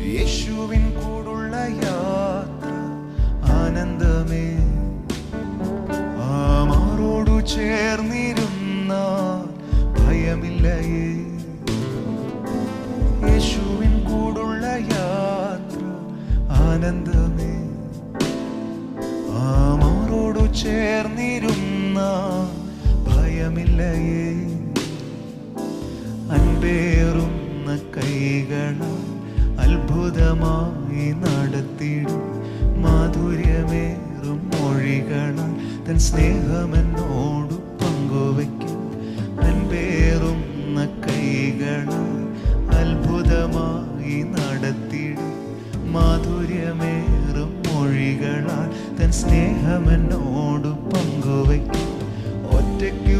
യേശുവിൻ കൂടുള്ള യാത്ര ആനന്ദമേ. ആമാറോടു ചേർന്നിരുന്നാൽ ഭയമില്ലയേ. യേശുവിൻ കൂടുള്ള യാത്ര ആനന്ദമേ. ആമാറോടു ചേർന്നിരുന്നാൽ ഭയമില്ലയേ. അൻപേറുന്ന കൈകളാൽ അത്ഭുതമായി നടത്തിടും. മാധുര്യമേറും മൊഴികളാൽ തൻ സ്നേഹമെന്നോടു പങ്കുവയ്ക്കും. അൻപേറുന്ന കൈകളാൽ അത്ഭുതമായി നടത്തിടും. മാധുര്യമേറും മൊഴികളാൽ തൻ സ്നേഹമെന്നോടു പങ്കുവയ്ക്കും. ഒറ്റയ്ക്ക്